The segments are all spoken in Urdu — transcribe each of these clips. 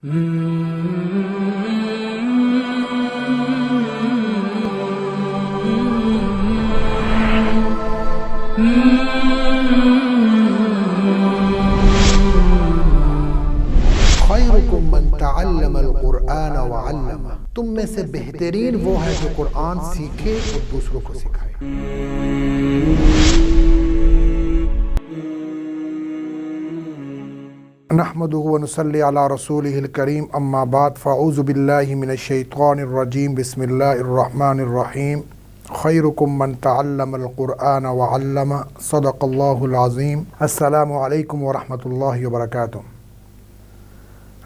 خیرکم من تعلم القرآن وعلمہ، تم میں سے بہترین وہ ہے جو قرآن سیکھے اور دوسروں کو سکھائے۔ نحمدہ ونصلی علی رسولہ الکریم، اما بعد، فاعوذ باللہ من الشیطان الرجیم، بسم اللہ الرحمن الرحیم۔ خیرکم من تعلم القرآن وعلمہ، صدق اللہ العظیم۔ السلام علیکم ورحمۃ اللہ وبرکاتہ۔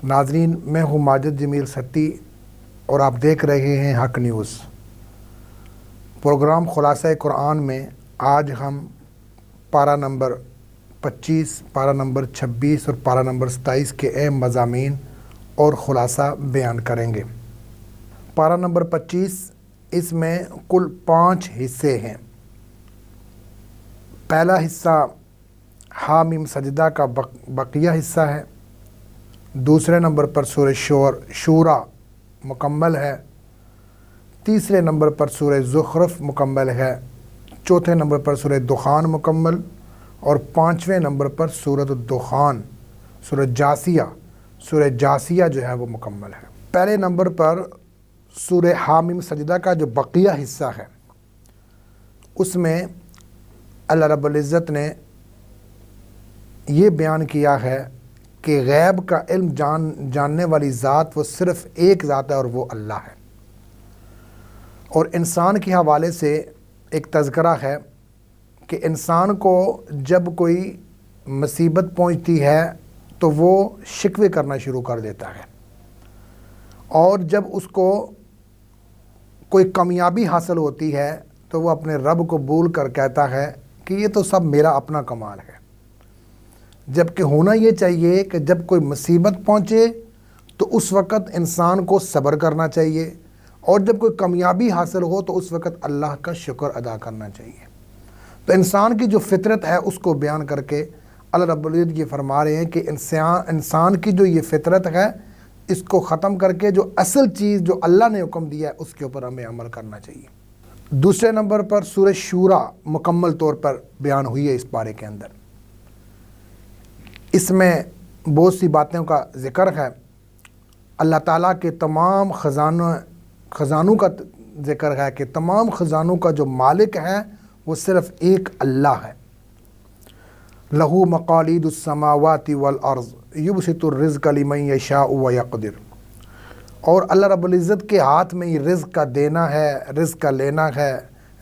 ناظرین، میں ہوں ماجد جمیل ستی اور آپ دیکھ رہے ہیں حق نیوز۔ پروگرام خلاصہ قرآن میں آج ہم پارہ نمبر 25، پارہ نمبر 26 اور پارہ نمبر 27 کے اہم مضامین اور خلاصہ بیان کریں گے۔ پارہ نمبر 25، اس میں کل 5 حصے ہیں۔ پہلا حصہ حامیم سجدہ کا بقیہ حصہ ہے۔ دوسرے نمبر پر سورہ شورا مکمل ہے۔ تیسرے نمبر پر سورہ زخرف مکمل ہے۔ چوتھے نمبر پر سورہ دخان مکمل، اور 5ویں نمبر پر سورۃ الدخان، سورہ جاسیہ جو ہے وہ مکمل ہے۔ پہلے نمبر پر سورہ حامیم سجدہ کا جو بقیہ حصہ ہے، اس میں اللہ رب العزت نے یہ بیان کیا ہے کہ غیب کا علم جاننے والی ذات وہ صرف ایک ذات ہے اور وہ اللہ ہے۔ اور انسان کے حوالے سے ایک تذکرہ ہے کہ انسان کو جب کوئی مصیبت پہنچتی ہے تو وہ شکوے کرنا شروع کر دیتا ہے، اور جب اس کو کوئی کامیابی حاصل ہوتی ہے تو وہ اپنے رب کو بھول کر کہتا ہے کہ یہ تو سب میرا اپنا کمال ہے۔ جبکہ ہونا یہ چاہیے کہ جب کوئی مصیبت پہنچے تو اس وقت انسان کو صبر کرنا چاہیے، اور جب کوئی کامیابی حاصل ہو تو اس وقت اللہ کا شکر ادا کرنا چاہیے۔ تو انسان کی جو فطرت ہے اس کو بیان کر کے اللہ رب العزت یہ فرما رہے ہیں کہ انسان کی جو یہ فطرت ہے، اس کو ختم کر کے جو اصل چیز جو اللہ نے حکم دیا ہے اس کے اوپر ہمیں عمل کرنا چاہیے۔ دوسرے نمبر پر سورہ شورا مکمل طور پر بیان ہوئی ہے اس پارے کے اندر۔ اس میں بہت سی باتوں کا ذکر ہے۔ اللہ تعالیٰ کے تمام خزانوں کا ذکر ہے کہ تمام خزانوں کا جو مالک ہے وہ صرف ایک اللہ ہے۔ لَهُ مَقَالِيدُ السَّمَاوَاتِ وَالْأَرْضِ يُبْسِطُ الرِّزْقَ لِمَن يَشَاءُ وَيَقْدِرُ، اور اللہ رب العزت کے ہاتھ میں یہ رزق کا دینا ہے، رزق کا لینا ہے۔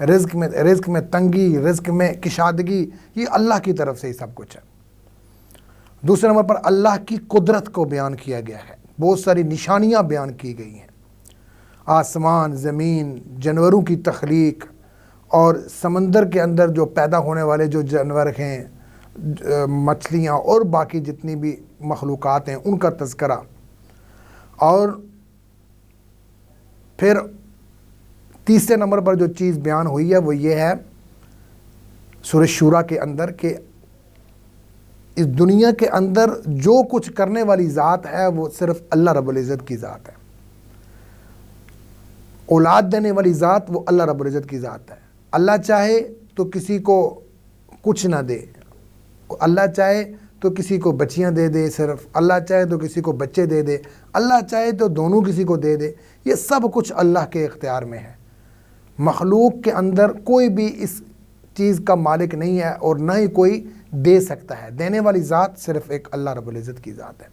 رزق میں تنگی، رزق میں کشادگی، یہ اللہ کی طرف سے ہی سب کچھ ہے۔ دوسرے نمبر پر اللہ کی قدرت کو بیان کیا گیا ہے، بہت ساری نشانیاں بیان کی گئی ہیں۔ آسمان، زمین، جانوروں کی تخلیق، اور سمندر کے اندر جو پیدا ہونے والے جو جانور ہیں، مچھلیاں اور باقی جتنی بھی مخلوقات ہیں ان کا تذکرہ۔ اور پھر تیسرے نمبر پر جو چیز بیان ہوئی ہے وہ یہ ہے سورہ شورا کے اندر کہ اس دنیا کے اندر جو کچھ کرنے والی ذات ہے وہ صرف اللہ رب العزت کی ذات ہے۔ اولاد دینے والی ذات وہ اللہ رب العزت کی ذات ہے۔ اللہ چاہے تو کسی کو کچھ نہ دے، اللہ چاہے تو کسی کو بچیاں دے دے، صرف اللہ چاہے تو کسی کو بچے دے دے، اللہ چاہے تو دونوں کسی کو دے دے۔ یہ سب کچھ اللہ کے اختیار میں ہے۔ مخلوق کے اندر کوئی بھی اس چیز کا مالک نہیں ہے اور نہ ہی کوئی دے سکتا ہے۔ دینے والی ذات صرف ایک اللہ رب العزت کی ذات ہے۔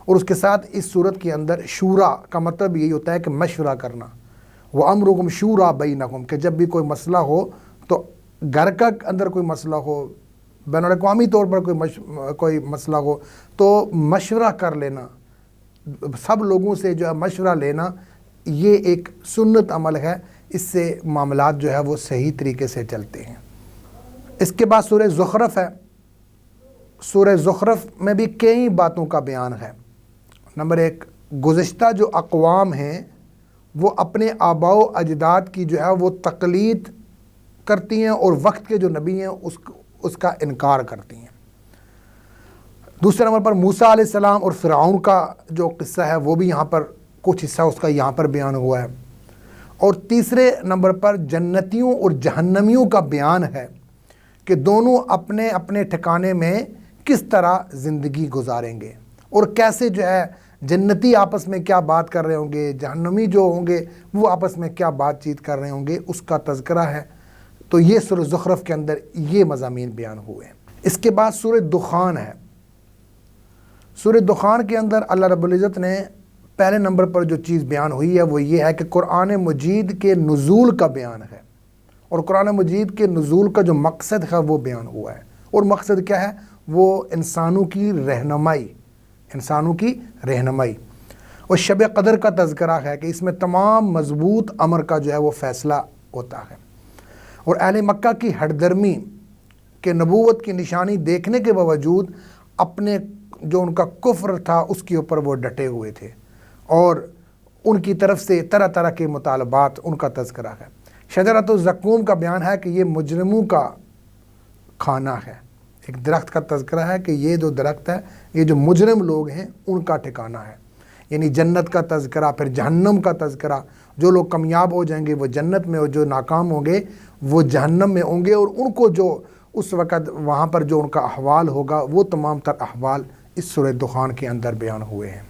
اور اس کے ساتھ اس صورت کے اندر شورا کا مطلب یہی ہوتا ہے کہ مشورہ کرنا۔ وَأَمْرُكُمْ شُورَىٰ بَيْنَكُمْ، کہ جب بھی کوئی مسئلہ ہو تو گھر کا اندر کوئی مسئلہ ہو، بین الاقوامی طور پر کوئی مسئلہ ہو تو مشورہ کر لینا، سب لوگوں سے جو ہے مشورہ لینا، یہ ایک سنت عمل ہے۔ اس سے معاملات جو ہے وہ صحیح طریقے سے چلتے ہیں۔ اس کے بعد سورہ زخرف ہے۔ سورہ زخرف میں بھی کئی باتوں کا بیان ہے۔ نمبر 1، گزشتہ جو اقوام ہیں وہ اپنے آباء و اجداد کی جو ہے وہ تقلید کرتی ہیں، اور وقت کے جو نبی ہیں اس کا انکار کرتی ہیں۔ دوسرے نمبر پر موسیٰ علیہ السلام اور فرعون کا جو قصہ ہے وہ بھی یہاں پر کچھ حصہ اس کا یہاں پر بیان ہوا ہے، اور تیسرے نمبر پر جنتیوں اور جہنمیوں کا بیان ہے کہ دونوں اپنے اپنے ٹھکانے میں کس طرح زندگی گزاریں گے، اور کیسے جو ہے جنتی آپس میں کیا بات کر رہے ہوں گے، جہنمی جو ہوں گے وہ آپس میں کیا بات چیت کر رہے ہوں گے، اس کا تذکرہ ہے۔ تو یہ سورہ زخرف کے اندر یہ مضامین بیان ہوئے ہیں۔ اس کے بعد سورہ دخان ہے۔ سورہ دخان کے اندر اللہ رب العزت نے پہلے نمبر پر جو چیز بیان ہوئی ہے وہ یہ ہے کہ قرآن مجید کے نزول کا بیان ہے، اور قرآن مجید کے نزول کا جو مقصد ہے وہ بیان ہوا ہے، اور مقصد کیا ہے؟ وہ انسانوں کی رہنمائی، انسانوں کی رہنمائی، اور شب قدر کا تذکرہ ہے کہ اس میں تمام مضبوط امر کا جو ہے وہ فیصلہ ہوتا ہے، اور اہل مکہ کی ہٹ درمی کہ نبوت کی نشانی دیکھنے کے باوجود اپنے جو ان کا کفر تھا اس کے اوپر وہ ڈٹے ہوئے تھے، اور ان کی طرف سے طرح طرح کے مطالبات، ان کا تذکرہ ہے۔ شجرۃ الزقوم کا بیان ہے کہ یہ مجرموں کا کھانا ہے، ایک درخت کا تذکرہ ہے کہ یہ جو درخت ہے یہ جو مجرم لوگ ہیں ان کا ٹھکانہ ہے، یعنی جنت کا تذکرہ، پھر جہنم کا تذکرہ، جو لوگ کامیاب ہو جائیں گے وہ جنت میں، اور جو ناکام ہوں گے وہ جہنم میں ہوں گے، اور ان کو جو اس وقت وہاں پر جو ان کا احوال ہوگا وہ تمام تر احوال اس سورہ دخان کے اندر بیان ہوئے ہیں۔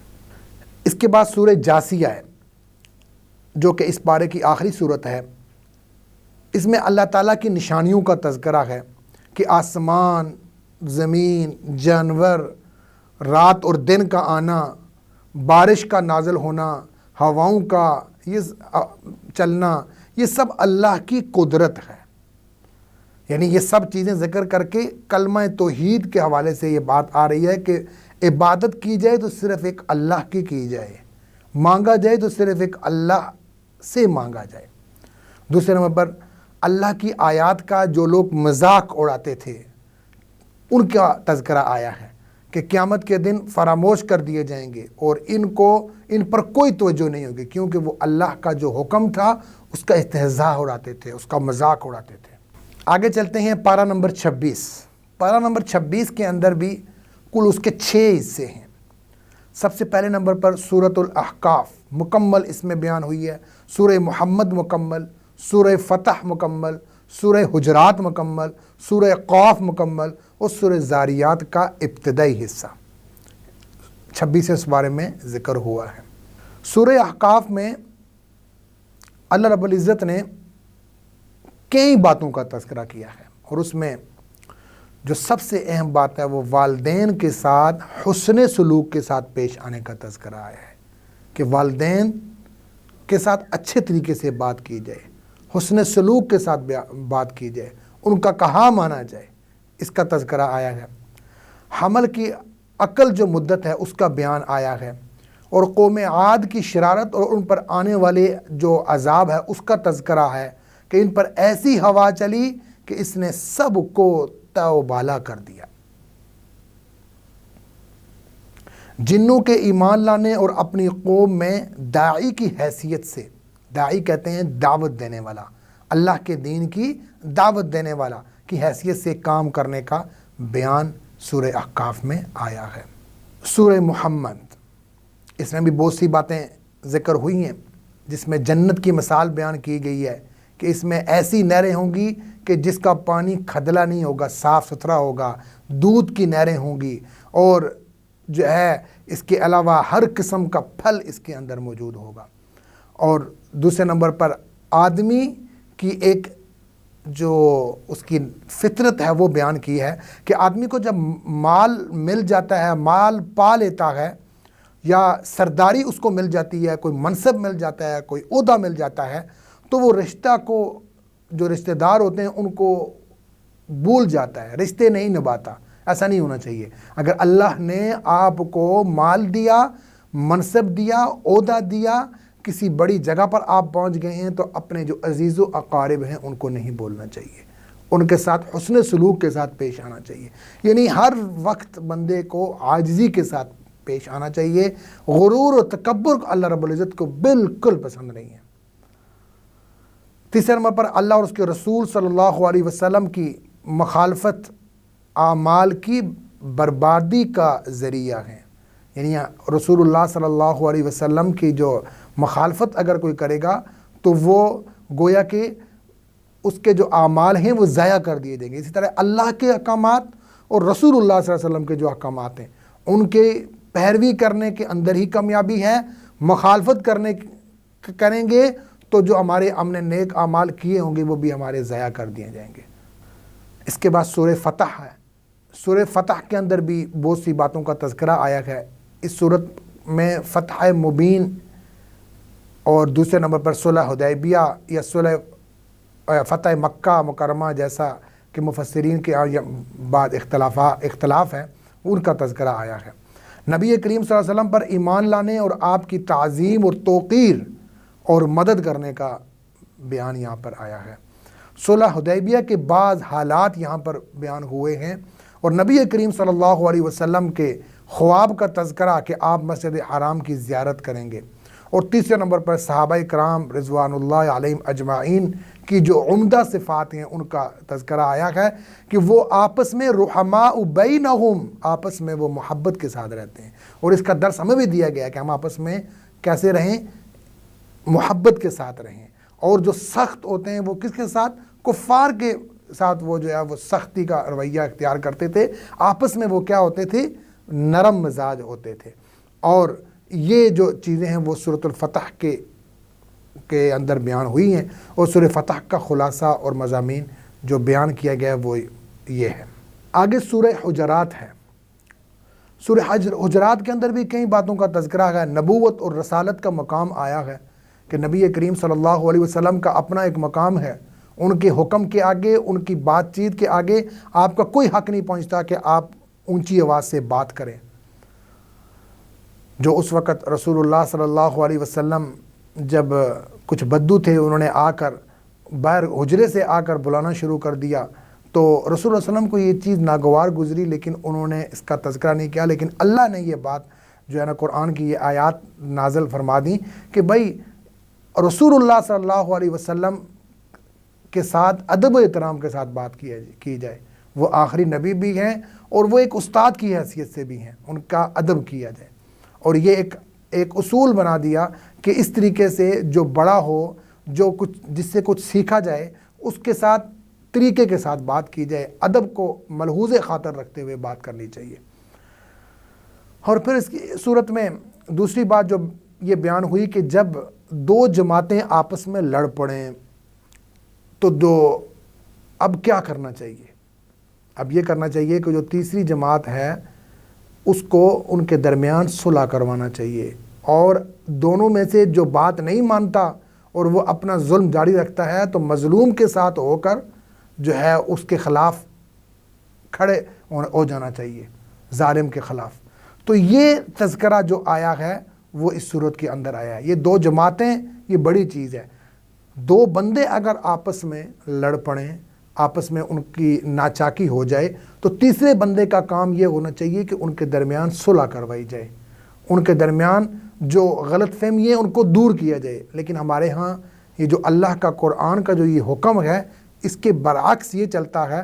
اس کے بعد سورہ جاسیہ ہے جو کہ اس پارے کی آخری صورت ہے۔ اس میں اللہ تعالیٰ کی نشانیوں کا تذکرہ ہے کہ آسمان، زمین، جانور، رات اور دن کا آنا، بارش کا نازل ہونا، ہواؤں کا یہ چلنا، یہ سب اللہ کی قدرت ہے۔ یعنی یہ سب چیزیں ذکر کر کے کلمہ توحید کے حوالے سے یہ بات آ رہی ہے کہ عبادت کی جائے تو صرف ایک اللہ کی جائے، مانگا جائے تو صرف ایک اللہ سے مانگا جائے۔ دوسرے نمبر پر اللہ کی آیات کا جو لوگ مذاق اڑاتے تھے ان کا تذکرہ آیا ہے کہ قیامت کے دن فراموش کر دیے جائیں گے، اور ان پر کوئی توجہ نہیں ہوگی، کیونکہ وہ اللہ کا جو حکم تھا اس کا استہزاء اڑاتے تھے، اس کا مذاق اڑاتے تھے۔ آگے چلتے ہیں پارہ نمبر 26۔ پارہ نمبر 26 کے اندر بھی کل اس کے 6 حصے ہیں۔ سب سے پہلے نمبر پر سورۃ الاحقاف مکمل اس میں بیان ہوئی ہے، سورہ محمد مکمل، سورہ فتح مکمل، سورہ حجرات مکمل، سورہ قاف مکمل، اور سورہ زاریات کا ابتدائی حصہ 26 اس بارے میں ذکر ہوا ہے۔ سورہ احقاف میں اللہ رب العزت نے کئی باتوں کا تذکرہ کیا ہے، اور اس میں جو سب سے اہم بات ہے وہ والدین کے ساتھ حسن سلوک کے ساتھ پیش آنے کا تذکرہ آیا ہے، کہ والدین کے ساتھ اچھے طریقے سے بات کی جائے، حسن سلوک کے ساتھ بات کی جائے، ان کا کہا مانا جائے، اس کا تذکرہ آیا ہے۔ حمل کی عقل جو مدت ہے اس کا بیان آیا ہے، اور قوم عاد کی شرارت اور ان پر آنے والے جو عذاب ہے اس کا تذکرہ ہے کہ ان پر ایسی ہوا چلی کہ اس نے سب کو تاو بالا کر دیا۔ جنوں کے ایمان لانے اور اپنی قوم میں داعی کی حیثیت سے، داعی کہتے ہیں دعوت دینے والا، اللہ کے دین کی دعوت دینے والا کی حیثیت سے کام کرنے کا بیان سورہ احقاف میں آیا ہے۔ سورہ محمد، اس میں بھی بہت سی باتیں ذکر ہوئی ہیں، جس میں جنت کی مثال بیان کی گئی ہے کہ اس میں ایسی نہریں ہوں گی کہ جس کا پانی کھدلا نہیں ہوگا، صاف ستھرا ہوگا، دودھ کی نہریں ہوں گی، اور جو ہے اس کے علاوہ ہر قسم کا پھل اس کے اندر موجود ہوگا۔ اور دوسرے نمبر پر آدمی کی ایک جو اس کی فطرت ہے وہ بیان کی ہے کہ آدمی کو جب مال مل جاتا ہے، مال پا لیتا ہے، یا سرداری اس کو مل جاتی ہے، کوئی منصب مل جاتا ہے، کوئی عہدہ مل جاتا ہے، تو وہ رشتہ کو، جو رشتہ دار ہوتے ہیں ان کو بھول جاتا ہے، رشتے نہیں نبھاتا۔ ایسا نہیں ہونا چاہیے۔ اگر اللہ نے آپ کو مال دیا، منصب دیا، عہدہ دیا، کسی بڑی جگہ پر آپ پہنچ گئے ہیں، تو اپنے جو عزیز و اقارب ہیں ان کو نہیں بولنا چاہیے، ان کے ساتھ حسن سلوک کے ساتھ پیش آنا چاہیے، یعنی ہر وقت بندے کو عاجزی کے ساتھ پیش آنا چاہیے۔ غرور و تکبر اللہ رب العزت کو بالکل پسند نہیں ہے۔ تیسرے نمبر پر اللہ اور اس کے رسول صلی اللہ علیہ وسلم کی مخالفت اعمال کی بربادی کا ذریعہ ہیں. یعنی رسول اللہ صلی اللہ علیہ وسلم کی جو مخالفت اگر کوئی کرے گا تو وہ گویا کہ اس کے جو اعمال ہیں وہ ضائع کر دیے جائیں گے. اسی طرح اللہ کے احکامات اور رسول اللہ صلی اللہ علیہ وسلم کے جو احکامات ہیں ان کے پیروی کرنے کے اندر ہی کامیابی ہے. مخالفت کریں گے تو جو ہمارے ہم نے نیک اعمال کیے ہوں گے وہ بھی ہمارے ضائع کر دیے جائیں گے. اس کے بعد سورہ فتح ہے. سورہ فتح کے اندر بھی بہت سی باتوں کا تذکرہ آیا ہے. اس صورت میں فتح مبین اور دوسرے نمبر پر صلح حدیبیہ یا فتح مکہ مکرمہ جیسا کہ مفسرین کے بعد اختلاف ہے ان کا تذکرہ آیا ہے. نبی کریم صلی اللہ علیہ وسلم پر ایمان لانے اور آپ کی تعظیم اور توقیر اور مدد کرنے کا بیان یہاں پر آیا ہے. صلح حدیبیہ کے بعض حالات یہاں پر بیان ہوئے ہیں اور نبی کریم صلی اللہ علیہ وسلم کے خواب کا تذکرہ کہ آپ مسجد حرام کی زیارت کریں گے. اور تیسرے نمبر پر صحابہ کرام رضوان اللہ علیہم اجمعین کی جو عمدہ صفات ہیں ان کا تذکرہ آیا ہے کہ وہ آپس میں رحماء بینہم، آپس میں وہ محبت کے ساتھ رہتے ہیں. اور اس کا درس ہمیں بھی دیا گیا کہ ہم آپس میں کیسے رہیں، محبت کے ساتھ رہیں. اور جو سخت ہوتے ہیں وہ کس کے ساتھ؟ کفار کے ساتھ وہ جو ہے وہ سختی کا رویہ اختیار کرتے تھے. آپس میں وہ کیا ہوتے تھے؟ نرم مزاج ہوتے تھے. اور یہ جو چیزیں ہیں وہ سورۃ الفتح کے اندر بیان ہوئی ہیں اور سورہ فتح کا خلاصہ اور مضامین جو بیان کیا گیا ہے وہ یہ ہے. آگے سورہ حجرات ہے. سورہ حجرات کے اندر بھی کئی باتوں کا تذکرہ ہے. نبوت اور رسالت کا مقام آیا ہے کہ نبی کریم صلی اللہ علیہ وسلم کا اپنا ایک مقام ہے. ان کے حکم کے آگے، ان کی بات چیت کے آگے آپ کا کوئی حق نہیں پہنچتا کہ آپ اونچی آواز سے بات کریں. جو اس وقت رسول اللہ صلی اللہ علیہ وسلم جب کچھ بدو تھے انہوں نے آ کر باہر حجرے سے آ کر بلانا شروع کر دیا تو رسول اللہ علیہ وسلم کو یہ چیز ناگوار گزری، لیکن انہوں نے اس کا تذکرہ نہیں کیا. لیکن اللہ نے یہ بات جو ہے نا قرآن کی یہ آیات نازل فرما دیں کہ بھائی رسول اللہ صلی اللہ علیہ وسلم کے ساتھ ادب و احترام کے ساتھ بات کی جائے. وہ آخری نبی بھی ہیں اور وہ ایک استاد کی حیثیت سے بھی ہیں، ان کا ادب کیا جائے. اور یہ ایک اصول بنا دیا کہ اس طریقے سے جو بڑا ہو، جو کچھ جس سے کچھ سیکھا جائے اس کے ساتھ طریقے کے ساتھ بات کی جائے، ادب کو ملحوظ خاطر رکھتے ہوئے بات کرنی چاہیے. اور پھر اس کی صورت میں دوسری بات جو یہ بیان ہوئی کہ جب دو جماعتیں آپس میں لڑ پڑیں تو اب کیا کرنا چاہیے؟ اب یہ کرنا چاہیے کہ جو تیسری جماعت ہے اس کو ان کے درمیان صلح کروانا چاہیے. اور دونوں میں سے جو بات نہیں مانتا اور وہ اپنا ظلم جاری رکھتا ہے تو مظلوم کے ساتھ ہو کر جو ہے اس کے خلاف کھڑے ہو جانا چاہیے، ظالم کے خلاف. تو یہ تذکرہ جو آیا ہے وہ اس صورت کے اندر آیا ہے. یہ دو جماعتیں یہ بڑی چیز ہے. دو بندے اگر آپس میں لڑ پڑیں، آپس میں ان کی ناچاکی ہو جائے تو تیسرے بندے کا کام یہ ہونا چاہیے کہ ان کے درمیان صلح کروائی جائے، ان کے درمیان جو غلط فہمی ہے ان کو دور کیا جائے. لیکن ہمارے ہاں یہ جو اللہ کا قرآن کا جو یہ حکم ہے اس کے برعکس یہ چلتا ہے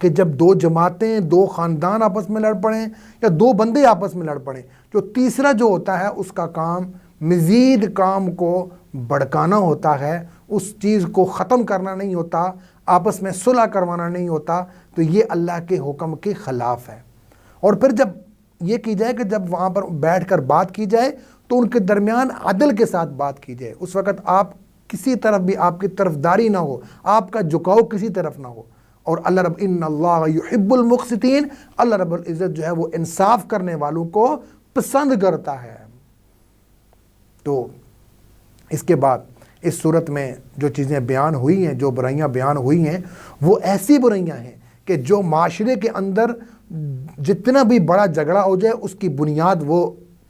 کہ جب دو جماعتیں، دو خاندان آپس میں لڑ پڑیں یا دو بندے آپس میں لڑ پڑیں، جو تیسرا جو ہوتا ہے اس کا کام مزید کام کو بڑھکانا ہوتا ہے، اس چیز کو ختم کرنا نہیں ہوتا، آپس میں صلح کروانا نہیں ہوتا. تو یہ اللہ کے حکم کے خلاف ہے. اور پھر جب یہ کی جائے کہ جب وہاں پر بیٹھ کر بات کی جائے تو ان کے درمیان عدل کے ساتھ بات کی جائے. اس وقت آپ کسی طرف بھی آپ کی طرفداری نہ ہو، آپ کا جھکاؤ کسی طرف نہ ہو. اور اللہ ان اللہ یحب المقسطین، اللہ رب العزت جو ہے وہ انصاف کرنے والوں کو پسند کرتا ہے. تو اس کے بعد اس صورت میں جو چیزیں بیان ہوئی ہیں، جو برائیاں بیان ہوئی ہیں وہ ایسی برائیاں ہیں کہ جو معاشرے کے اندر جتنا بھی بڑا جھگڑا ہو جائے اس کی بنیاد وہ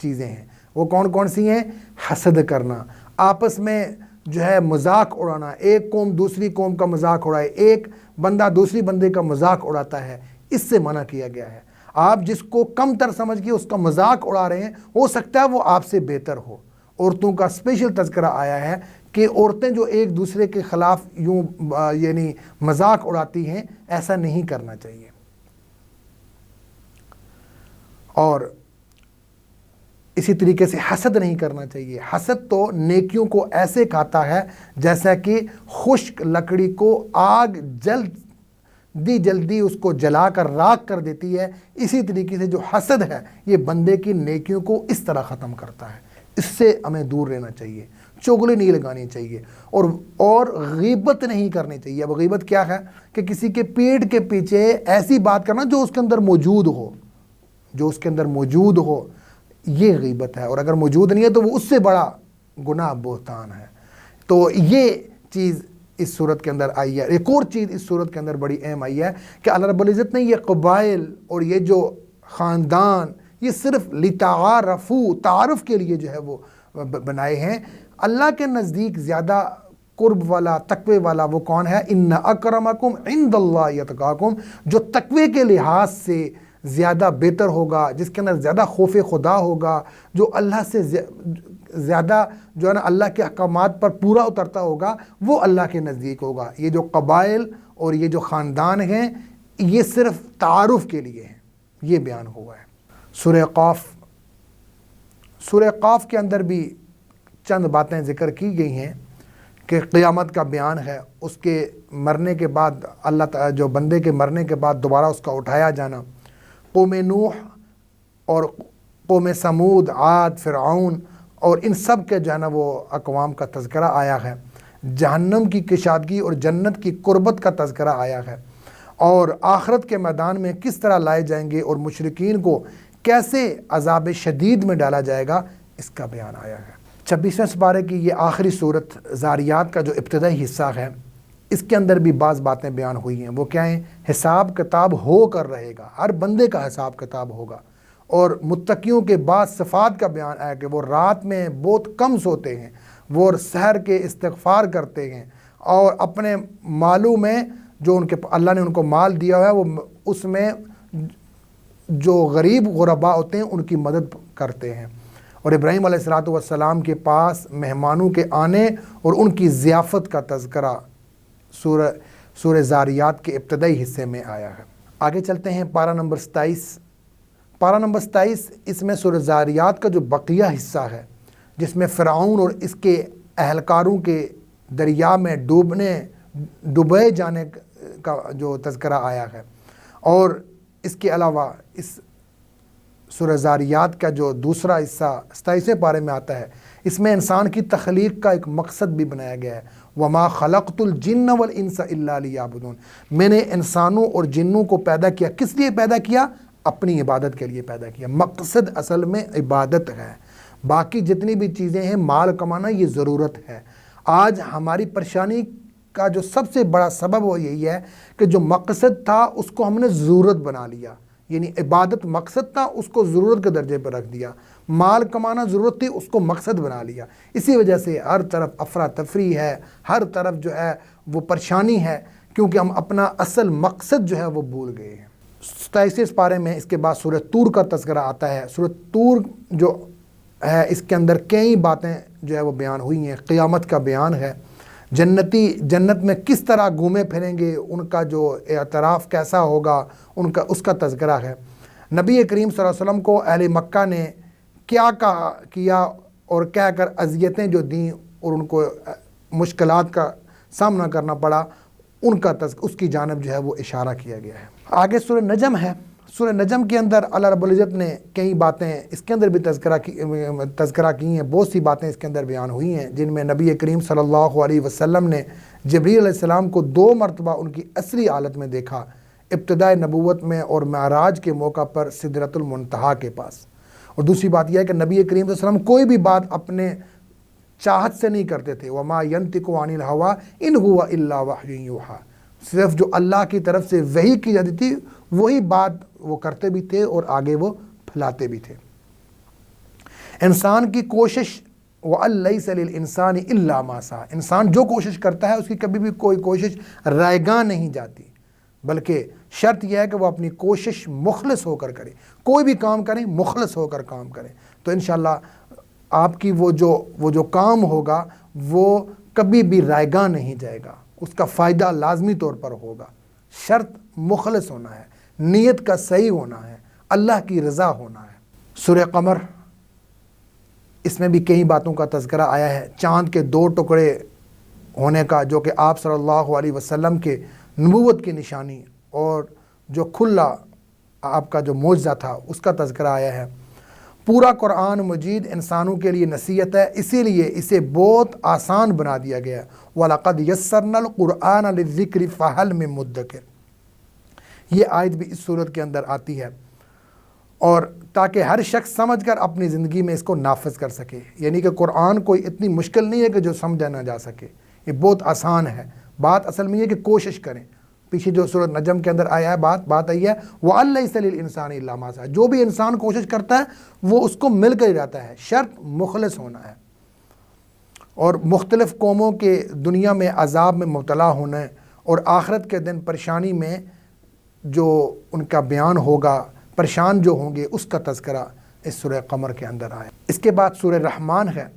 چیزیں ہیں. وہ کون کون سی ہیں؟ حسد کرنا، آپس میں جو ہے مذاق اڑانا، ایک قوم دوسری قوم کا مذاق اڑائے، ایک بندہ دوسری بندے کا مذاق اڑاتا ہے، اس سے منع کیا گیا ہے. آپ جس کو کم تر سمجھ کے اس کا مذاق اڑا رہے ہیں ہو سکتا ہے وہ آپ سے بہتر ہو. عورتوں کا اسپیشل تذکرہ آیا ہے کہ عورتیں جو ایک دوسرے کے خلاف یوں یعنی مذاق اڑاتی ہیں، ایسا نہیں کرنا چاہیے. اور اسی طریقے سے حسد نہیں کرنا چاہیے. حسد تو نیکیوں کو ایسے کھاتا ہے جیسا کہ خشک لکڑی کو آگ جلدی اس کو جلا کر راکھ کر دیتی ہے. اسی طریقے سے جو حسد ہے یہ بندے کی نیکیوں کو اس طرح ختم کرتا ہے. اس سے ہمیں دور رہنا چاہیے. چغلی نہیں لگانی چاہیے اور غیبت نہیں کرنی چاہیے. اب غیبت کیا ہے کہ کسی کے پیٹ کے پیچھے ایسی بات کرنا جو اس کے اندر موجود ہو، یہ غیبت ہے. اور اگر موجود نہیں ہے تو وہ اس سے بڑا گناہ بہتان ہے. تو یہ چیز اس صورت کے اندر آئی ہے. ایک اور چیز اس صورت کے اندر بڑی اہم آئی ہے کہ اللہ رب العزت نے یہ قبائل اور یہ جو خاندان یہ صرف لتعارفوا، تعارف کے لیے جو ہے وہ بنائے ہیں. اللہ کے نزدیک زیادہ قرب والا، تقوی والا وہ کون ہے؟ ان اکرمکم عند اللہ اتقاکم، جو تقوی کے لحاظ سے زیادہ بہتر ہوگا، جس کے اندر زیادہ خوف خدا ہوگا، جو اللہ سے زیادہ جو ہے نا اللہ کے احکامات پر پورا اترتا ہوگا، وہ اللہ کے نزدیک ہوگا. یہ جو قبائل اور یہ جو خاندان ہیں یہ صرف تعارف کے لیے ہیں. یہ بیان ہوا ہے. سورہ قاف کے اندر بھی چند باتیں ذکر کی گئی ہیں کہ قیامت کا بیان ہے، اس کے مرنے کے بعد اللہ تعالی جو بندے کے مرنے کے بعد دوبارہ اس کا اٹھایا جانا. قوم نوح اور قوم سمود، عاد، فرعون اور ان سب کے جو ہے نا وہ اقوام کا تذکرہ آیا ہے. جہنم کی کشادگی اور جنت کی قربت کا تذکرہ آیا ہے. اور آخرت کے میدان میں کس طرح لائے جائیں گے اور مشرکین کو کیسے عذاب شدید میں ڈالا جائے گا، اس کا بیان آیا ہے. 26ویں سپارے کی یہ آخری صورت زاریات کا جو ابتدائی حصہ ہے، اس کے اندر بھی بعض باتیں بیان ہوئی ہیں. وہ کیا ہیں؟ حساب کتاب ہو کر رہے گا، ہر بندے کا حساب کتاب ہوگا. اور متقیوں کے بعض صفات کا بیان آیا کہ وہ رات میں بہت کم سوتے ہیں، وہ سحر کے استغفار کرتے ہیں، اور اپنے مالوں میں جو ان کے اللہ نے ان کو مال دیا ہوا ہے وہ اس میں جو غریب غربا ہوتے ہیں ان کی مدد کرتے ہیں. اور ابراہیم علیہ السلام کے پاس مہمانوں کے آنے اور ان کی ضیافت کا تذکرہ سورہ زاریات کے ابتدائی حصے میں آیا ہے. آگے چلتے ہیں پارہ نمبر 27. پارہ نمبر 27 اس میں سورہ زاریات کا جو بقیہ حصہ ہے، جس میں فرعون اور اس کے اہلکاروں کے دریا میں ڈوبے جانے کا جو تذکرہ آیا ہے. اور اس کے علاوہ اس سورہ زاریات کا جو دوسرا حصہ 27ویں پارے میں آتا ہے، اس میں انسان کی تخلیق کا ایک مقصد بھی بنایا گیا ہے. وَمَا خَلَقْتُ الْجِنَّ وَالْإِنسَ إِلَّا لِيَعْبُدُونَ، میں نے انسانوں اور جنوں کو پیدا کیا. کس لیے پیدا کیا؟ اپنی عبادت کے لیے پیدا کیا. مقصد اصل میں عبادت ہے. باقی جتنی بھی چیزیں ہیں، مال کمانا یہ ضرورت ہے. آج ہماری پریشانی کا جو سب سے بڑا سبب وہ یہی ہے کہ جو مقصد تھا اس کو ہم نے ضرورت بنا لیا. یعنی عبادت مقصد تھا، اس کو ضرورت کے درجے پر رکھ دیا. مال کمانا ضرورت تھی، اس کو مقصد بنا لیا. اسی وجہ سے ہر طرف افراتفری ہے، ہر طرف جو ہے وہ پریشانی ہے، کیونکہ ہم اپنا اصل مقصد جو ہے وہ بھول گئے ہیں. 27 پارے میں اس کے بعد سورہ طور کا تذکرہ آتا ہے. سورہ طور جو ہے اس کے اندر کئی باتیں جو ہے وہ بیان ہوئی ہیں. قیامت کا بیان ہے، جنت میں کس طرح گھومے پھریں گے، ان کا جو اعتراف کیسا ہوگا، اس کا تذکرہ ہے. نبی کریم صلی اللہ علیہ وسلم کو اہل مکہ نے کیا کیا اور کہہ کر اذیتیں جو دیں اور ان کو مشکلات کا سامنا کرنا پڑا، اس کی جانب جو ہے وہ اشارہ کیا گیا ہے. آگے سورہ نجم ہے. سورہ نجم کے اندر اللہ رب العزت نے کئی باتیں اس کے اندر بھی تذکرہ کی ہیں. بہت سی باتیں اس کے اندر بیان ہوئی ہیں جن میں نبی کریم صلی اللہ علیہ وسلم نے جبریل علیہ السلام کو 2 مرتبہ ان کی اصلی حالت میں دیکھا، ابتدائے نبوت میں اور معراج کے موقع پر سدرۃ المنتہا کے پاس. اور دوسری بات یہ ہے کہ نبی کریم صلی اللہ علیہ وسلم کوئی بھی بات اپنے چاہت سے نہیں کرتے تھے. وما ينطق عن الهوى ان هو الا وحی یوحی، صرف جو اللہ کی طرف سے وحی کی جاتی تھی وہی بات وہ کرتے بھی تھے اور آگے وہ پھیلاتے بھی تھے. انسان کی کوشش وَأَن لَيْسَ لِلْإِنسَانِ إِلَّا مَا سَعَى، انسان جو کوشش کرتا ہے اس کی کبھی بھی کوئی کوشش رائگاں نہیں جاتی، بلکہ شرط یہ ہے کہ وہ اپنی کوشش مخلص ہو کر کرے. کوئی بھی کام کریں مخلص ہو کر کام کریں تو انشاءاللہ آپ کی وہ جو کام ہوگا وہ کبھی بھی رائگاں نہیں جائے گا، اس کا فائدہ لازمی طور پر ہوگا. شرط مخلص ہونا ہے، نیت کا صحیح ہونا ہے، اللہ کی رضا ہونا ہے. سورہ قمر، اس میں بھی کئی باتوں کا تذکرہ آیا ہے. چاند کے 2 ٹکڑے ہونے کا، جو کہ آپ صلی اللہ علیہ وسلم کے نبوت کی نشانی اور جو کھلا آپ کا جو معجزہ تھا اس کا تذکرہ آیا ہے. پورا قرآن مجید انسانوں کے لیے نصیحت ہے، اسی لیے اسے بہت آسان بنا دیا گیا ہے. وَلَقَدْ يَسَّرْنَا الْقُرْآنَ لِلذِّكْرِ فَهَلْ مِن مُدَّكِرٍ. یہ آیت بھی اس صورت کے اندر آتی ہے، اور تاکہ ہر شخص سمجھ کر اپنی زندگی میں اس کو نافذ کر سکے. یعنی کہ قرآن کوئی اتنی مشکل نہیں ہے کہ جو سمجھا نہ جا سکے، یہ بہت آسان ہے. بات اصل میں یہ کہ کوشش کریں. پیچھے جو سورۃ نجم کے اندر آیا ہے بات آئی ہے وَأَن لَيْسَ لِلْإِنسَانِ إِلَّا مَا سَعَىٰ. جو بھی انسان کوشش کرتا ہے وہ اس کو مل کر ہی جاتا ہے، شرط مخلص ہونا ہے. اور مختلف قوموں کے دنیا میں عذاب میں مبتلا ہونا اور آخرت کے دن پریشانی میں جو ان کا بیان ہوگا، پریشان جو ہوں گے، اس کا تذکرہ اس سورہ قمر کے اندر آیا. اس کے بعد سورہ رحمان ہے.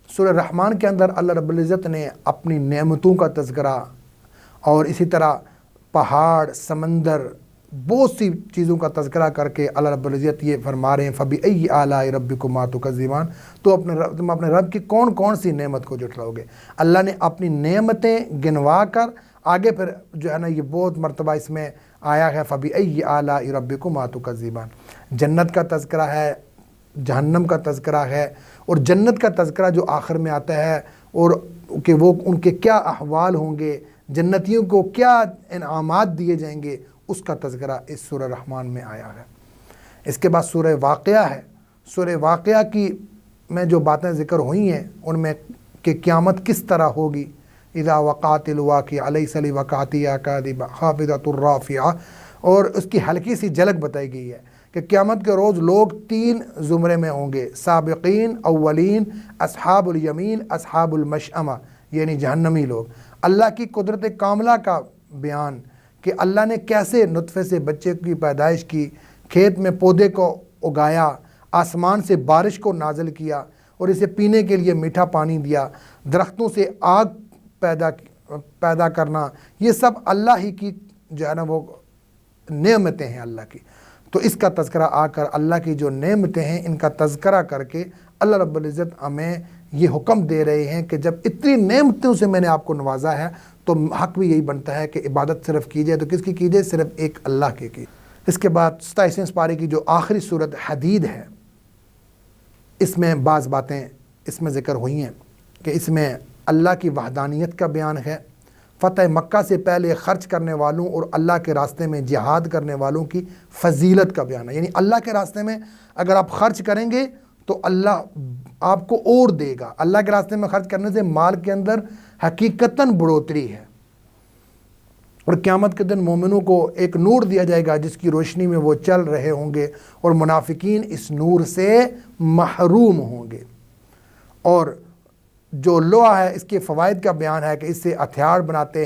سورہ رحمان کے اندر اللہ رب العزت نے اپنی نعمتوں کا تذکرہ اور اسی طرح پہاڑ، سمندر، بہت سی چیزوں کا تذکرہ کر کے اللہ رب العزت یہ فرما رہے ہیں فَبِأَيِّ آلَاءِ رَبِّكُمَا تُكَذِّبَانِ. تو تم اپنے رب کی کون کون سی نعمت کو جھٹلاؤ گے. اللہ نے اپنی نعمتیں گنوا کر آگے پھر جو ہے نا یہ بہت مرتبہ اس میں آیا ہے فَبِأَيِّ آلَاءِ رَبِّكُمَا تُكَذِّبَانِ. جنت کا تذکرہ ہے، جہنم کا تذکرہ ہے، اور جنت کا تذکرہ جو آخر میں آتا ہے اور کہ وہ ان کے کیا احوال ہوں گے، جنتیوں کو کیا انعامات دیے جائیں گے، اس کا تذکرہ اس سورہ رحمان میں آیا ہے. اس کے بعد سورہ واقعہ ہے. سورہ واقعہ کی میں جو باتیں ذکر ہوئی ہیں ان میں کہ قیامت کس طرح ہوگی. اذا وقعت الواقعہ لیس لوقعتہا کاذبہ خافضۃ رافعہ، اور اس کی ہلکی سی جھلک بتائی گئی ہے کہ قیامت کے روز لوگ 3 زمرے میں ہوں گے: سابقین، اولین، اصحاب الیمین، اصحاب المشأمہ، یعنی جہنمی لوگ. اللہ کی قدرت کاملہ کا بیان کہ اللہ نے کیسے نطفے سے بچے کی پیدائش کی، کھیت میں پودے کو اگایا، آسمان سے بارش کو نازل کیا اور اسے پینے کے لیے میٹھا پانی دیا، درختوں سے آگ پیدا کرنا، یہ سب اللہ ہی کی جو ہے نا وہ نعمتیں ہیں اللہ کی. تو اس کا تذکرہ آ کر اللہ کی جو نعمتیں ہیں ان کا تذکرہ کر کے اللہ رب العزت ہمیں یہ حکم دے رہے ہیں کہ جب اتنی نعمتوں سے میں نے آپ کو نوازا ہے تو حق بھی یہی بنتا ہے کہ عبادت صرف کی جائے. تو کس کی کی جائے؟ صرف ایک اللہ کی. اس کے بعد 27 پارے کی جو آخری صورت حدید ہے، اس میں بعض باتیں اس میں ذکر ہوئی ہیں کہ اس میں اللہ کی وحدانیت کا بیان ہے، فتح مکہ سے پہلے خرچ کرنے والوں اور اللہ کے راستے میں جہاد کرنے والوں کی فضیلت کا بیان ہے. یعنی اللہ کے راستے میں اگر آپ خرچ کریں گے تو اللہ آپ کو اور دے گا. اللہ کے راستے میں خرچ کرنے سے مال کے اندر حقیقتاً بڑھوتری ہے، اور قیامت کے دن مومنوں کو ایک نور دیا جائے گا جس کی روشنی میں وہ چل رہے ہوں گے، اور منافقین اس نور سے محروم ہوں گے. اور جو لوہا ہے اس کے فوائد کا بیان ہے کہ اس سے ہتھیار بناتے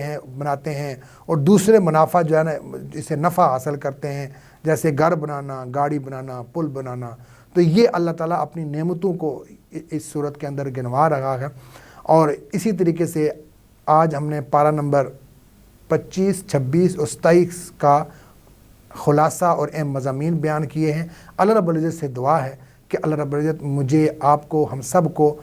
ہیں اور دوسرے منافع جو ہے نا اسے نفع حاصل کرتے ہیں، جیسے گھر بنانا، گاڑی بنانا، پل بنانا. تو یہ اللہ تعالیٰ اپنی نعمتوں کو اس صورت کے اندر گنوا رہا ہے. اور اسی طریقے سے آج ہم نے پارہ نمبر 25، 26 اور 27 کا خلاصہ اور اہم مضامین بیان کیے ہیں. اللہ رب العزت سے دعا ہے کہ اللہ رب العزت مجھے، آپ کو، ہم سب کو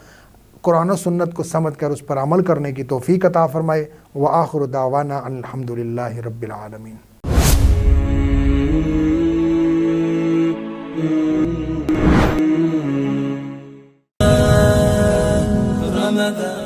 قرآن و سنت کو سمجھ کر اس پر عمل کرنے کی توفیق عطا فرمائے. وآخر دعوانا الحمدللہ رب العالمین. رمضان